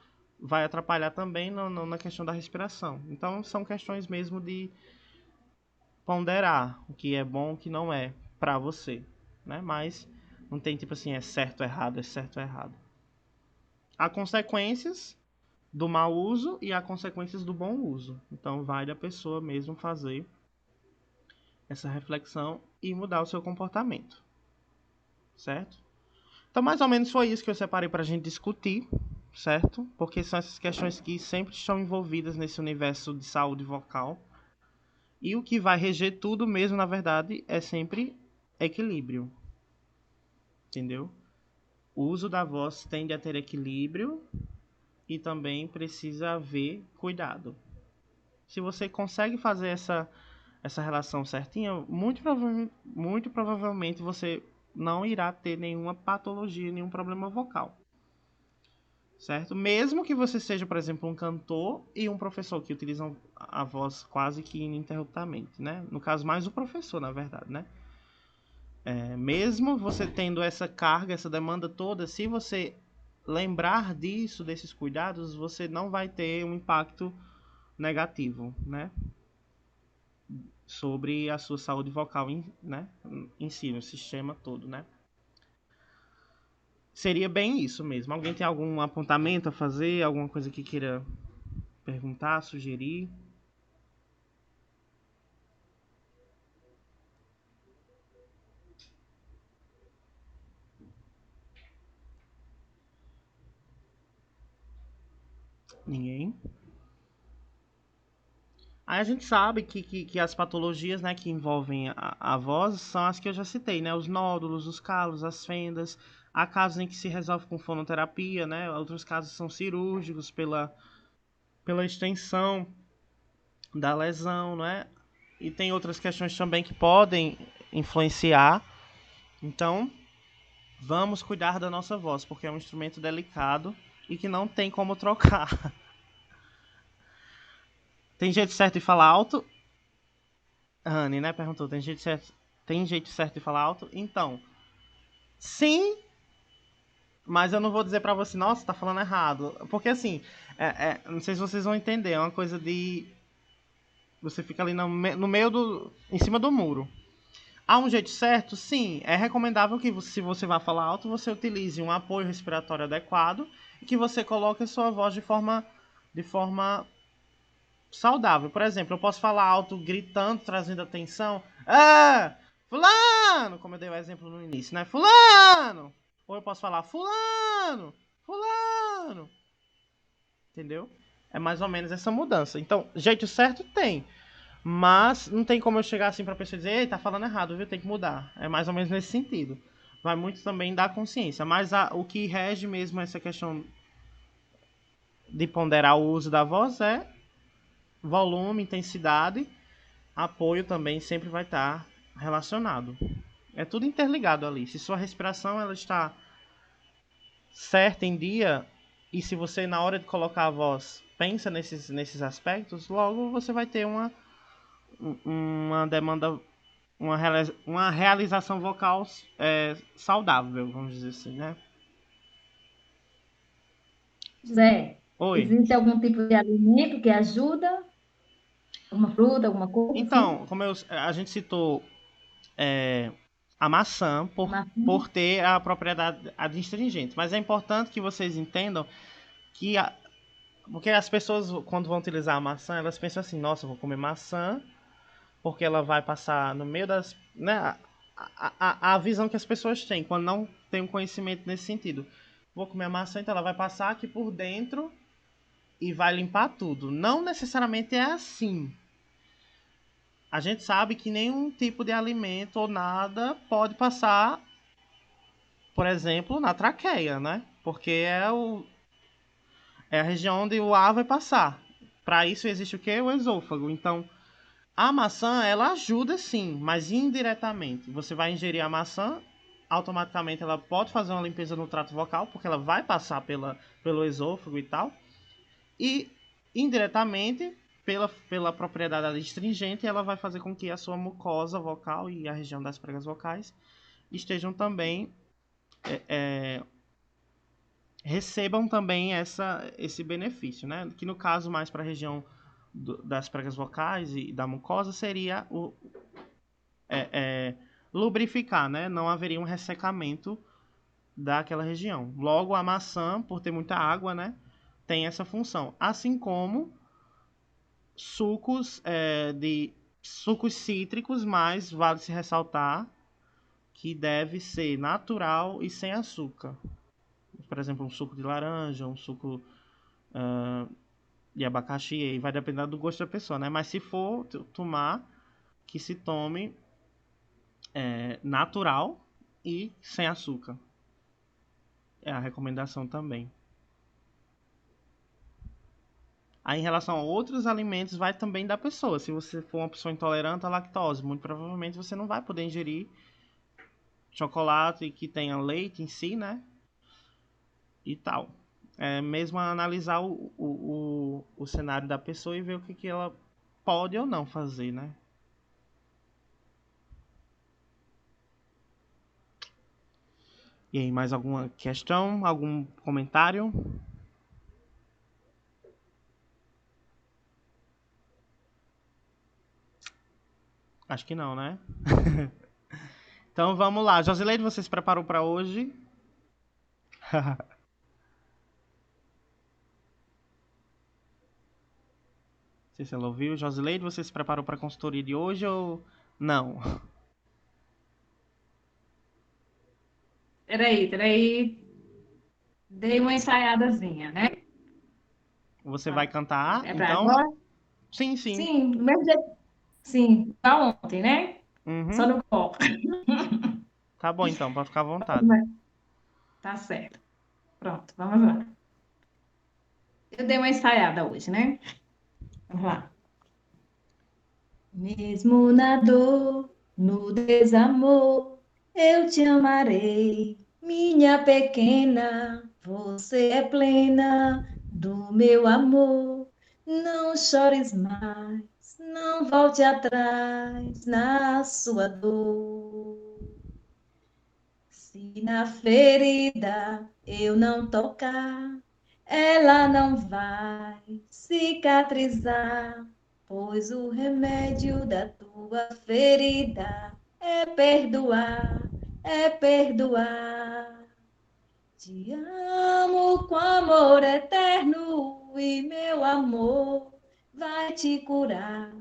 [SPEAKER 1] vai atrapalhar também na questão da respiração. Então, são questões mesmo de ponderar o que é bom e o que não é para você, né? Mas não tem tipo assim, é certo ou errado, é certo ou errado. Há consequências do mau uso e há consequências do bom uso. Então, vai da pessoa mesmo fazer essa reflexão e mudar o seu comportamento, certo? Então, mais ou menos foi isso que eu separei para a gente discutir, certo? Porque são essas questões que sempre estão envolvidas nesse universo de saúde vocal. E o que vai reger tudo mesmo, na verdade, é sempre equilíbrio. Entendeu? O uso da voz tende a ter equilíbrio e também precisa haver cuidado. Se você consegue fazer essa relação certinha, muito provavelmente você não irá ter nenhuma patologia, nenhum problema vocal. certo? Mesmo que você seja, por exemplo, um cantor e um professor que utilizam a voz quase que ininterruptamente, né? No caso, mais o professor, na verdade, né? Mesmo você tendo essa carga, essa demanda toda, se você lembrar disso, desses cuidados, você não vai ter um impacto negativo, né? Sobre a sua saúde vocal, né? Em si, no sistema todo, né? Seria bem isso mesmo. Alguém tem algum apontamento a fazer? Alguma coisa que queira perguntar, sugerir? Ninguém? Aí a gente sabe que as patologias, né, que envolvem a voz são as que eu já citei, né? Os nódulos, os calos, as fendas. Há casos em que se resolve com fonoterapia, né? Outros casos são cirúrgicos pela extensão da lesão, né? E tem outras questões também que podem influenciar. Então, vamos cuidar da nossa voz, porque é um instrumento delicado e que não tem como trocar. Tem jeito certo de falar alto? Rani, né? Perguntou, tem jeito certo de falar alto? Então, sim, mas eu não vou dizer pra você, nossa, tá falando errado. Porque assim, não sei se vocês vão entender, é uma coisa de. Você fica ali no meio do. Em cima do muro. Há um jeito certo? Sim. É recomendável que, se você vai falar alto, você utilize um apoio respiratório adequado e que você coloque a sua voz de forma saudável. Por exemplo, eu posso falar alto gritando, trazendo atenção. Ah! Fulano! Como eu dei o exemplo no início, né? Fulano! Ou eu posso falar fulano! Fulano! Entendeu? É mais ou menos essa mudança. Então, jeito certo tem. Mas não tem como eu chegar assim pra pessoa e dizer, ei, tá falando errado, viu? Tem que mudar. É mais ou menos nesse sentido. Vai muito também da consciência. Mas o que rege mesmo essa questão de ponderar o uso da voz é volume, intensidade, apoio também sempre vai estar relacionado. É tudo interligado ali. Se sua respiração ela está certa em dia, e se você na hora de colocar a voz pensa nesses aspectos, logo você vai ter uma demanda, uma realização vocal saudável, vamos dizer assim, né?
[SPEAKER 2] Zé,
[SPEAKER 1] Oi.
[SPEAKER 2] existe algum tipo de alimento que ajuda? Uma fruta, alguma coisa assim?
[SPEAKER 1] Então, como a gente citou a maçã
[SPEAKER 2] Uma...
[SPEAKER 1] por ter a propriedade adstringente, mas é importante que vocês entendam que porque as pessoas quando vão utilizar a maçã, elas pensam assim, nossa, eu vou comer maçã porque ela vai passar no meio das, né, a visão que as pessoas têm quando não tem um conhecimento nesse sentido. Vou comer a maçã, então ela vai passar aqui por dentro e vai limpar tudo. Não necessariamente é assim. A gente sabe que nenhum tipo de alimento ou nada pode passar, por exemplo, na traqueia, né? Porque é a região onde o ar vai passar. Para isso existe o que? O esôfago. Então, a maçã, ela ajuda sim, mas indiretamente. Você vai ingerir a maçã, automaticamente ela pode fazer uma limpeza no trato vocal, porque ela vai passar pelo esôfago e tal. E indiretamente, pela propriedade adstringente, ela vai fazer com que a sua mucosa vocal e a região das pregas vocais estejam também recebam também esse benefício, né? Que no caso mais para a região das pregas vocais e da mucosa seria é, é, lubrificar, né? Não haveria um ressecamento daquela região. Logo, a maçã, por ter muita água, né? Tem essa função. Assim como sucos de sucos cítricos, mas vale se ressaltar que deve ser natural e sem açúcar. Por exemplo, um suco de laranja, um suco de abacaxi, aí vai depender do gosto da pessoa, né? Mas se for tomar, que se tome natural e sem açúcar. É a recomendação também. Aí, em relação a outros alimentos, vai também da pessoa. Se você for uma pessoa intolerante à lactose, muito provavelmente você não vai poder ingerir chocolate que tenha leite em si, né? E tal. É mesmo analisar o cenário da pessoa e ver o que, que ela pode ou não fazer, né? E aí, mais alguma questão? Algum comentário? Acho que não, né? Então vamos lá. Josileide, você se preparou para hoje? Não sei se ela ouviu. Josileide, você se preparou para a consultoria de hoje ou não?
[SPEAKER 2] Peraí. Dei uma ensaiadazinha, né?
[SPEAKER 1] Você vai cantar?
[SPEAKER 2] É pra
[SPEAKER 1] Então,
[SPEAKER 2] agora?
[SPEAKER 1] sim, sim.
[SPEAKER 2] Sim, do mesmo jeito. Sim, igual ontem, né? Só
[SPEAKER 1] Uhum.
[SPEAKER 2] no copo.
[SPEAKER 1] Tá bom então, pode ficar à vontade.
[SPEAKER 2] Tá certo. Pronto, vamos lá. Eu dei uma ensaiada hoje, né? Vamos lá. Mesmo na dor, no desamor, eu te amarei, minha pequena. Você é plena do meu amor. Não chores mais, não volte atrás na sua dor. Se na ferida eu não tocar, ela não vai cicatrizar, pois o remédio da tua ferida é perdoar, é perdoar. Te amo com amor eterno e meu amor vai te curar.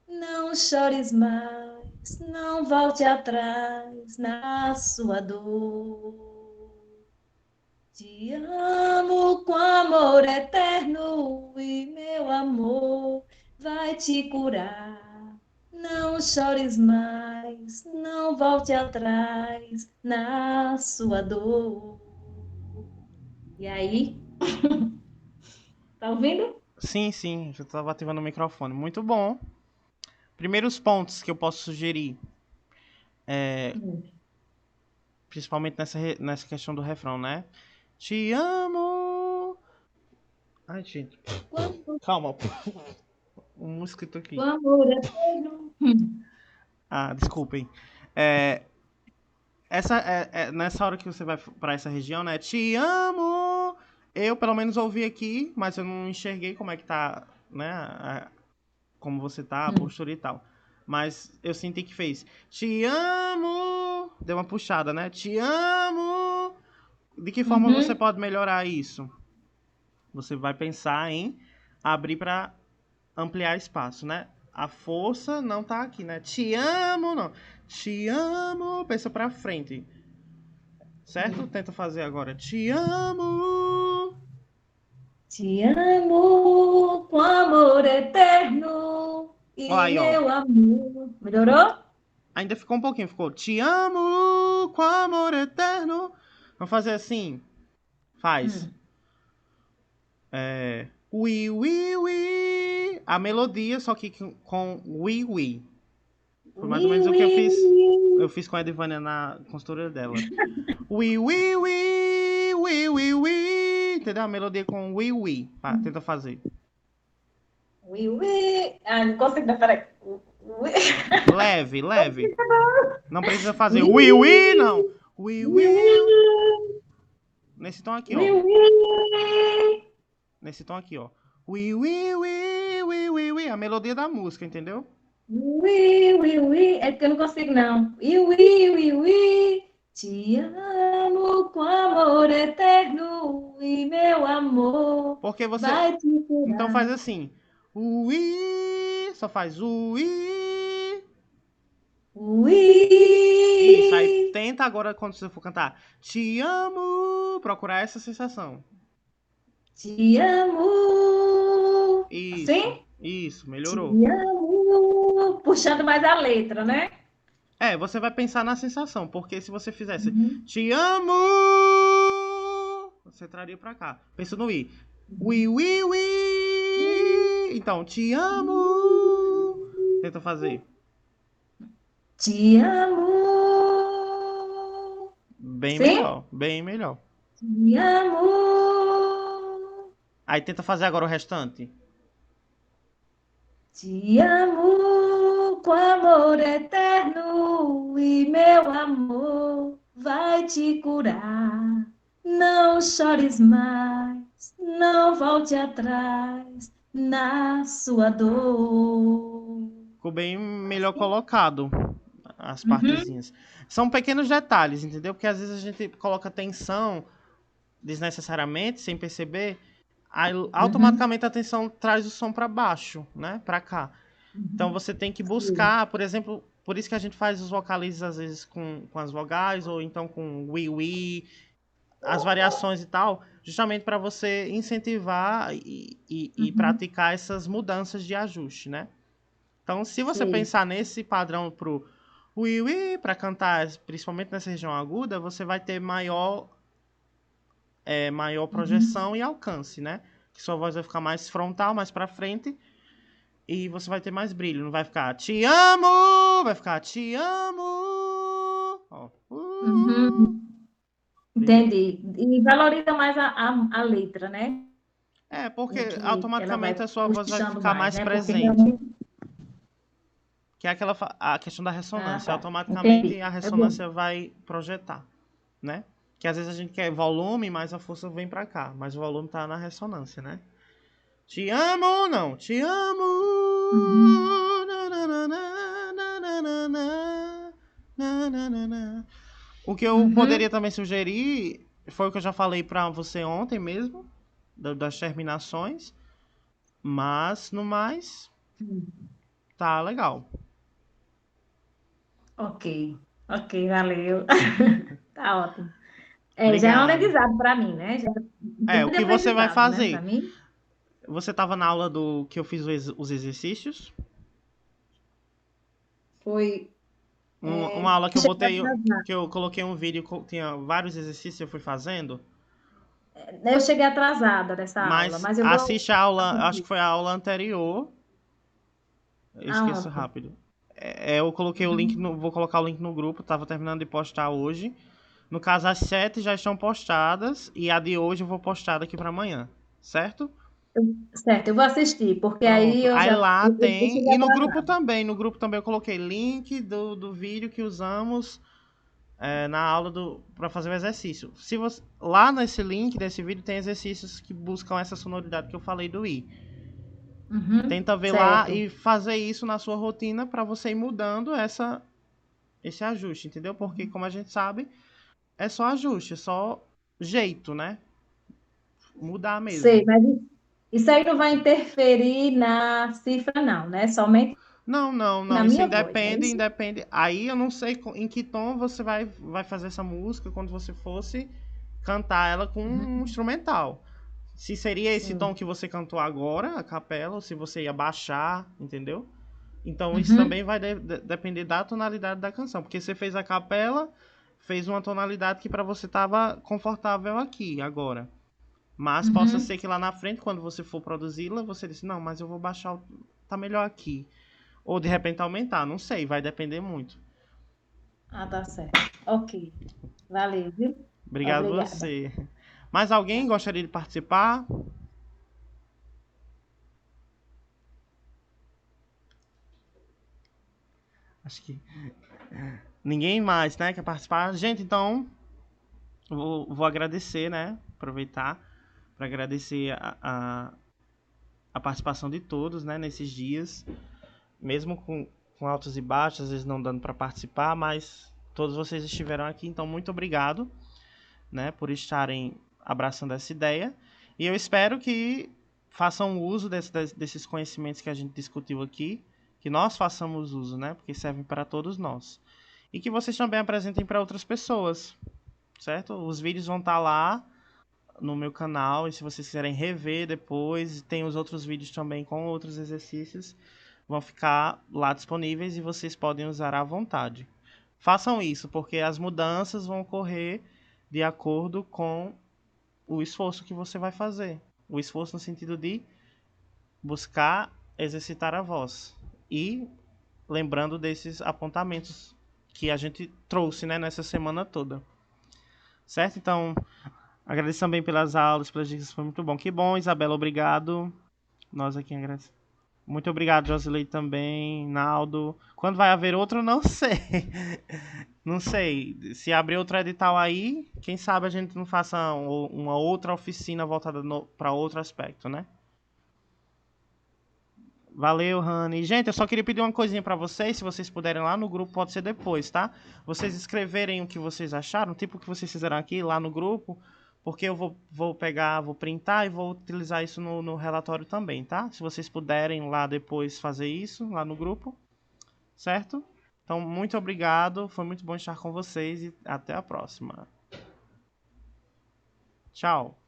[SPEAKER 2] Não chores mais, não volte atrás na sua dor. Te amo com amor eterno e meu amor vai te curar. Não chores mais, não volte atrás na sua dor. E aí, tá ouvindo?
[SPEAKER 1] Sim, sim, já estava ativando o microfone. Muito bom. Primeiros pontos que eu posso sugerir, principalmente nessa questão do refrão, né? Te amo. Ai, gente,
[SPEAKER 2] Quando
[SPEAKER 1] calma. Um mosquito
[SPEAKER 2] o
[SPEAKER 1] aqui.
[SPEAKER 2] amor eterno.
[SPEAKER 1] Ah, desculpem. É, nessa hora que você vai para essa região, né? Te amo. Eu pelo menos ouvi aqui, mas eu não enxerguei como é que tá, né? Como você tá, a postura e tal. Mas eu senti que fez. Te amo. Deu uma puxada, né? Te amo. De que forma você
[SPEAKER 2] Uhum.
[SPEAKER 1] pode melhorar isso? Você vai pensar em abrir para ampliar espaço, né? A força não tá aqui, né? Te amo, não. Te amo. Pensa para frente. Certo? Tenta fazer agora. Te amo.
[SPEAKER 2] Te amo com amor eterno
[SPEAKER 1] Ó,
[SPEAKER 2] e
[SPEAKER 1] aí, ó.
[SPEAKER 2] meu amor. Melhorou?
[SPEAKER 1] Ainda ficou um pouquinho. Ficou. Te amo com amor eterno. Vamos fazer assim. Faz.
[SPEAKER 2] Hum.
[SPEAKER 1] Ui, ui, ui. A melodia, só que com ui, ui. Foi mais ou
[SPEAKER 2] Ui,
[SPEAKER 1] menos o que
[SPEAKER 2] ui,
[SPEAKER 1] eu fiz.
[SPEAKER 2] ui.
[SPEAKER 1] Eu fiz com a Edivânia na consultoria dela. Ui, ui, ui. Ui, ui, ui. Entendeu? A melodia com ui, ui. Tenta fazer.
[SPEAKER 2] Ui, ui. Ah, não consigo, não, peraí. Ui,
[SPEAKER 1] Leve, leve. Não precisa fazer
[SPEAKER 2] ui,
[SPEAKER 1] ui, ui, não. Ui,
[SPEAKER 2] ui,
[SPEAKER 1] ui. Nesse tom aqui,
[SPEAKER 2] ui,
[SPEAKER 1] ó.
[SPEAKER 2] ui.
[SPEAKER 1] Nesse tom aqui, ó. Ui, ui, ui, ui, ui, ui. A melodia da música, entendeu?
[SPEAKER 2] Ui, ui, ui. É que eu não consigo, não. Ui, ui, ui, ui. Te amo com amor eterno e meu amor
[SPEAKER 1] Porque você.
[SPEAKER 2] vai te
[SPEAKER 1] Então faz
[SPEAKER 2] curar.
[SPEAKER 1] assim. Ui. Só faz ui.
[SPEAKER 2] Ui,
[SPEAKER 1] Isso. Aí tenta agora, quando você for cantar. Te amo. Procurar essa sensação.
[SPEAKER 2] te amo.
[SPEAKER 1] Isso.
[SPEAKER 2] Assim?
[SPEAKER 1] Isso.
[SPEAKER 2] Te
[SPEAKER 1] Melhorou.
[SPEAKER 2] amo. Puxando mais a letra, né?
[SPEAKER 1] É, você vai pensar na sensação. Porque se você fizesse
[SPEAKER 2] Uhum.
[SPEAKER 1] te amo. Você traria pra cá. Pensa no i. Ui, ui, ui. Então, te amo. Tenta fazer.
[SPEAKER 2] Te amo.
[SPEAKER 1] Bem
[SPEAKER 2] Sim?
[SPEAKER 1] melhor, bem melhor.
[SPEAKER 2] Te amo.
[SPEAKER 1] Aí tenta fazer agora o restante.
[SPEAKER 2] Te amo com amor eterno e meu amor vai te curar. Não chores mais, não volte atrás na sua dor.
[SPEAKER 1] Ficou bem melhor colocado as
[SPEAKER 2] Uhum,
[SPEAKER 1] partezinhas. São pequenos detalhes, entendeu? Porque às vezes a gente coloca tensão desnecessariamente, sem perceber, aí
[SPEAKER 2] uhum,
[SPEAKER 1] automaticamente a tensão traz o som para baixo, né? Para cá. Então
[SPEAKER 2] uhum.
[SPEAKER 1] você tem que
[SPEAKER 2] Sim,
[SPEAKER 1] buscar, por exemplo, por isso que a gente faz os vocalizes às vezes com as vogais ou então com wi, as variações e tal, justamente para você incentivar e
[SPEAKER 2] uhum,
[SPEAKER 1] praticar essas mudanças de ajuste, né? Então, se você
[SPEAKER 2] sei.
[SPEAKER 1] pensar nesse padrão pro wi para cantar, principalmente nessa região aguda, você vai ter maior
[SPEAKER 2] Uhum.
[SPEAKER 1] projeção e alcance, né? Que sua voz vai ficar mais frontal, mais para frente e você vai ter mais brilho. Não vai ficar te amo, vai ficar te amo. Ó,
[SPEAKER 2] Uhum.
[SPEAKER 1] entendeu?
[SPEAKER 2] Entendi. E valoriza mais a letra, né?
[SPEAKER 1] É, porque
[SPEAKER 2] Que ela
[SPEAKER 1] automaticamente
[SPEAKER 2] vai
[SPEAKER 1] a sua voz vai
[SPEAKER 2] puxando
[SPEAKER 1] ficar
[SPEAKER 2] mais,
[SPEAKER 1] mais
[SPEAKER 2] né? Porque
[SPEAKER 1] presente.
[SPEAKER 2] realmente.
[SPEAKER 1] Que é a questão da
[SPEAKER 2] Ah,
[SPEAKER 1] ressonância.
[SPEAKER 2] tá. Entendi.
[SPEAKER 1] Automaticamente a
[SPEAKER 2] É bom.
[SPEAKER 1] ressonância vai projetar, né? Que às vezes a gente quer volume, mas a força vem pra cá. Mas o volume tá na ressonância, né? Te amo, não, te
[SPEAKER 2] Uhum.
[SPEAKER 1] amo. Na, na, na, na, na, na, na. O que eu poderia
[SPEAKER 2] Uhum.
[SPEAKER 1] também sugerir foi o que eu já falei pra você ontem mesmo, das terminações. Mas, no mais, tá legal.
[SPEAKER 2] Ok. Ok, valeu. Tá ótimo. É, já é um
[SPEAKER 1] Obrigado.
[SPEAKER 2] aprendizado para mim, né? Já é um
[SPEAKER 1] É, o
[SPEAKER 2] grande
[SPEAKER 1] que você vai
[SPEAKER 2] aprendizado, né? Para
[SPEAKER 1] fazer?
[SPEAKER 2] mim.
[SPEAKER 1] Você tava na aula do que eu fiz os exercícios?
[SPEAKER 2] Foi.
[SPEAKER 1] Uma aula que eu
[SPEAKER 2] Cheguei
[SPEAKER 1] botei,
[SPEAKER 2] atrasada.
[SPEAKER 1] que eu coloquei um vídeo, tinha vários exercícios que eu fui fazendo.
[SPEAKER 2] Eu cheguei atrasada dessa aula,
[SPEAKER 1] Mas
[SPEAKER 2] mas eu vou
[SPEAKER 1] assiste a aula, acho
[SPEAKER 2] assistir.
[SPEAKER 1] que foi a aula anterior. Eu esqueço
[SPEAKER 2] Aonde?
[SPEAKER 1] rápido. Eu coloquei o link
[SPEAKER 2] Uhum.
[SPEAKER 1] vou colocar o link no grupo, tava terminando de postar hoje. No caso, as 7 já estão postadas e a de hoje eu vou postar daqui para amanhã, certo?
[SPEAKER 2] Certo, eu vou assistir, porque aí
[SPEAKER 1] Pronto.
[SPEAKER 2] eu
[SPEAKER 1] Aí
[SPEAKER 2] já
[SPEAKER 1] lá
[SPEAKER 2] eu
[SPEAKER 1] tem.
[SPEAKER 2] cheguei
[SPEAKER 1] E
[SPEAKER 2] atrasada.
[SPEAKER 1] no grupo também eu coloquei link do vídeo que usamos na aula para fazer o exercício. Se você, lá nesse link desse vídeo tem exercícios que buscam essa sonoridade que eu falei do i.
[SPEAKER 2] Uhum.
[SPEAKER 1] Tenta ver lá
[SPEAKER 2] Certo.
[SPEAKER 1] e fazer isso na sua rotina para você ir mudando esse ajuste, entendeu? Porque como a gente sabe, é só ajuste, é só jeito, né? Mudar
[SPEAKER 2] Sei,
[SPEAKER 1] mesmo.
[SPEAKER 2] mas isso aí não vai interferir na cifra, não, né? Somente
[SPEAKER 1] Não, não,
[SPEAKER 2] na
[SPEAKER 1] não. Isso
[SPEAKER 2] minha voz, é
[SPEAKER 1] independe,
[SPEAKER 2] isso?
[SPEAKER 1] independe. Aí eu não sei em que tom você vai fazer essa música quando você fosse cantar ela com um
[SPEAKER 2] Uhum.
[SPEAKER 1] instrumental. Se seria esse tom
[SPEAKER 2] Sim.
[SPEAKER 1] que você cantou agora, a capela, ou se você ia baixar, entendeu? Então isso também
[SPEAKER 2] Uhum.
[SPEAKER 1] vai depender da tonalidade da canção. Porque você fez a capela, fez uma tonalidade que para você tava confortável aqui, agora. Mas possa ser
[SPEAKER 2] Uhum.
[SPEAKER 1] que lá na frente, quando você for produzi-la, você disse, não, mas eu vou baixar, tá melhor aqui. Ou de repente aumentar, não sei, vai depender muito.
[SPEAKER 2] Ah, tá certo. Ok. Valeu, viu?
[SPEAKER 1] Obrigado
[SPEAKER 2] Obrigada.
[SPEAKER 1] você. Mais alguém gostaria de participar? Acho que ninguém mais, né, quer participar. Gente, então, vou agradecer, né, aproveitar para agradecer a participação de todos, né, nesses dias. Mesmo com altos e baixos, às vezes não dando para participar, mas todos vocês estiveram aqui, então muito obrigado, né, por estarem abraçando essa ideia. E eu espero que façam uso desses conhecimentos que a gente discutiu aqui, que nós façamos uso, né, porque servem para todos nós. E que vocês também apresentem para outras pessoas, certo? Os vídeos vão estar lá no meu canal e se vocês quiserem rever depois, tem os outros vídeos também com outros exercícios, vão ficar lá disponíveis e vocês podem usar à vontade. Façam isso, porque as mudanças vão ocorrer de acordo com o esforço que você vai fazer. O esforço no sentido de buscar exercitar a voz. E lembrando desses apontamentos que a gente trouxe, né, nessa semana toda. Certo? Então, Agradeço também pelas aulas, pelas dicas, foi muito bom. Que bom, Isabela, obrigado. Nós aqui agradecemos. Muito obrigado, Josilei também, Naldo. Quando vai haver outro, não sei. Não sei. Se abrir outro edital aí, quem sabe a gente não faça uma outra oficina voltada para outro aspecto, né? Valeu, Rani. Gente, eu só queria pedir uma coisinha pra vocês, se vocês puderem lá no grupo, pode ser depois, tá? Vocês escreverem o que vocês acharam, tipo o que vocês fizeram aqui lá no grupo, porque eu vou pegar, vou printar e vou utilizar isso no relatório também, tá? Se vocês puderem lá depois fazer isso, lá no grupo, certo? Então, muito obrigado, foi muito bom estar com vocês e até a próxima. Tchau.